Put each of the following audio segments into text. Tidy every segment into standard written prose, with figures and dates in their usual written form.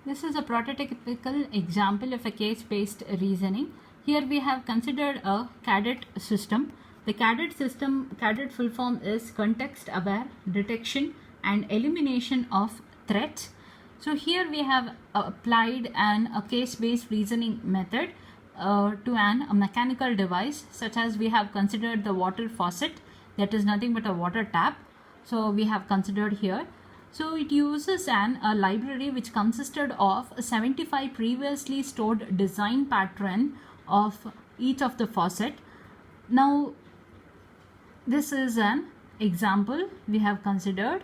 This is a prototypical example of a case-based reasoning. Here we have considered a CADET system. The CADET system, CADET full form is Context Aware Detection and Elimination of Threats. So here we have applied a case-based reasoning method to a mechanical device, such as we have considered the water faucet, that is nothing but a water tap. So we have considered here. So it uses a library which consisted of 75 previously stored design pattern of each of the faucet. Now this is an example we have considered.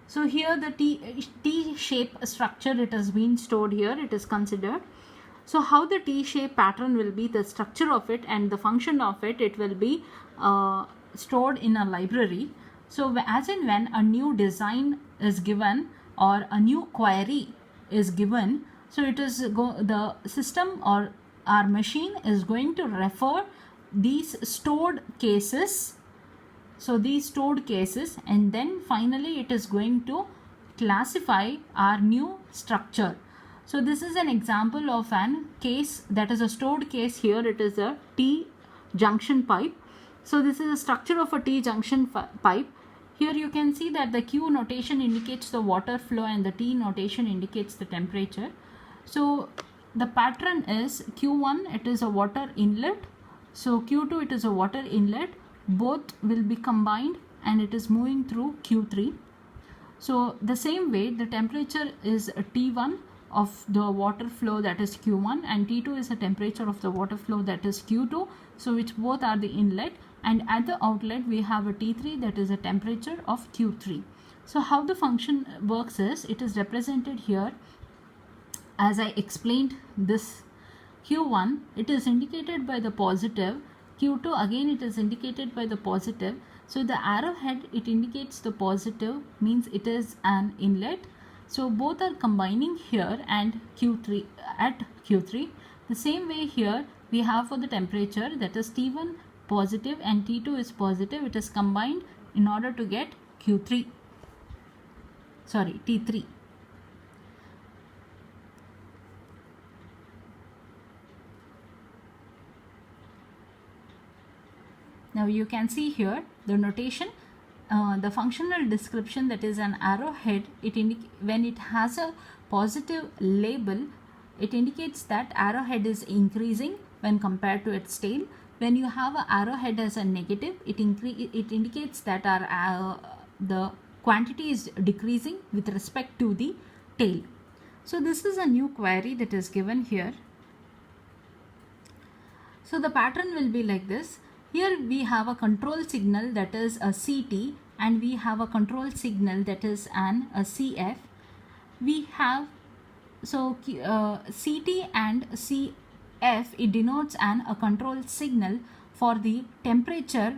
So here the T-shape structure, it has been stored here, it is considered. So how the T-shape pattern will be, the structure of it and the function of it, it will be stored in a library. So as and when a new design is given or a new query is given, so it is the system or our machine is going to refer these stored cases. So these stored cases, and then finally it is going to classify our new structure. So this is an example of an case, that is a stored case. Here it is a T junction pipe. So this is a structure of a T junction pipe. Here you can see that the Q notation indicates the water flow and the T notation indicates the temperature. So the pattern is Q1, it is a water inlet. So Q2, it is a water inlet. Both will be combined and it is moving through Q3. So the same way, the temperature is T1 of the water flow, that is Q1, and T2 is the temperature of the water flow, that is Q2. So which both are the inlet, and at the outlet we have a T3, that is a temperature of Q3. So how the function works is, it is represented here as I explained. This Q1, it is indicated by the positive. Q2, again it is indicated by the positive. So the arrowhead, it indicates the positive, means it is an inlet. So both are combining here and Q3 at Q3. The same way here we have for the temperature, that is T1 positive and T2 is positive. It is combined in order to get T3. Now you can see here the notation, the functional description, that is an arrowhead. When it has a positive label, it indicates that arrowhead is increasing when compared to its tail. When you have an arrowhead as a negative, it indicates that the quantity is decreasing with respect to the tail. So this is a new query that is given here. So the pattern will be like this. Here we have a control signal, that is a CT, and we have a control signal, that is a CF. We have, so CT and CF, it denotes a control signal for the temperature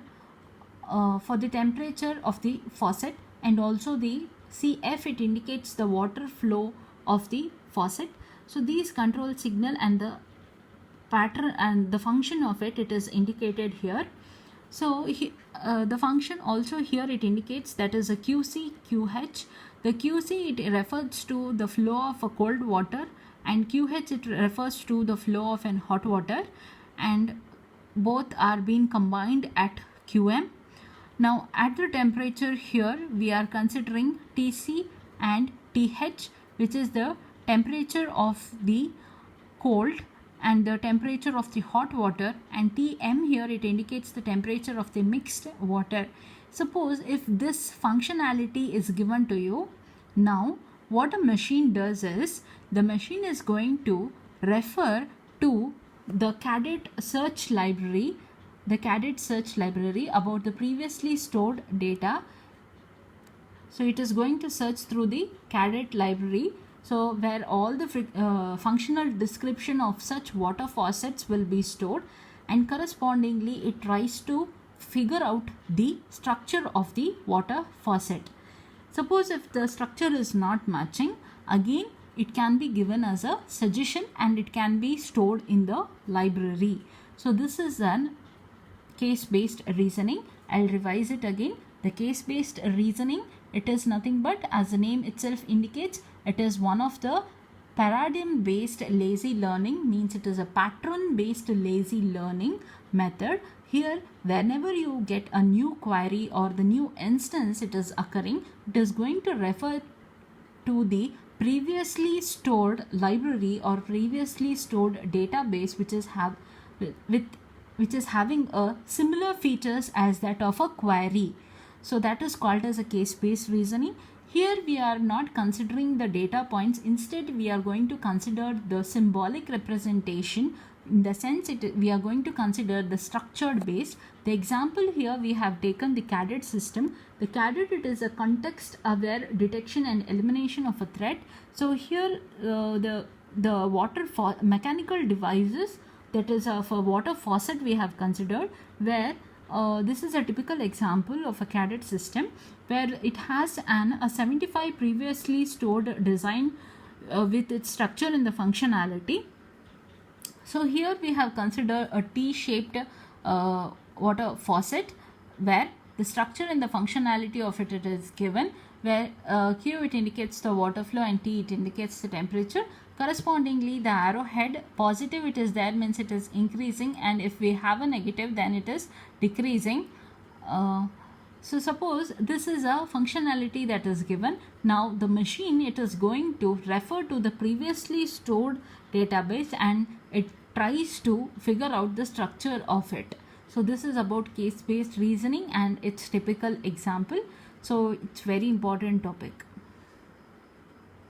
of the faucet, and also the CF, it indicates the water flow of the faucet. So these control signal and the pattern and the function of it, it is indicated here. So the function also here, it indicates that is a QC, QH. The QC, it refers to the flow of a cold water, and QH, it refers to the flow of an hot water, and both are being combined at QM. Now at the temperature here we are considering TC and TH, which is the temperature of the cold and the temperature of the hot water, and Tm here, it indicates the temperature of the mixed water. Suppose if this functionality is given to you, now what a machine does is, the machine is going to refer to the CADET search library, about the previously stored data. So it is going to search through the CADET library, so where all the functional description of such water faucets will be stored, and correspondingly it tries to figure out the structure of the water faucet. Suppose if the structure is not matching, again it can be given as a suggestion and it can be stored in the library. So this is an case-based reasoning. I'll revise it again. The case-based reasoning, it is nothing but, as the name itself indicates, it is one of the paradigm based lazy learning, means it is a pattern based lazy learning method. Here, whenever you get a new query or the new instance it is occurring, it is going to refer to the previously stored library or previously stored database which is having a similar features as that of a query. So that is called as a case-based reasoning. Here we are not considering the data points, instead we are going to consider the symbolic representation. In the sense we are going to consider the structured based. The example here we have taken the CADET system. The CADET, it is a context aware detection and elimination of a threat. So here the mechanical devices, that is of a water faucet we have considered, where this is a typical example of a CADET system where it has a 75 previously stored design with its structure and the functionality. So here we have considered a T-shaped water faucet where the structure and the functionality of it is given, where Q it indicates the water flow and T it indicates the temperature. Correspondingly, the arrowhead positive it is there, means it is increasing, and if we have a negative then it is decreasing. So suppose this is a functionality that is given. Now the machine, it is going to refer to the previously stored database and it tries to figure out the structure of it. So this is about case-based reasoning and its typical example. So it's very important topic.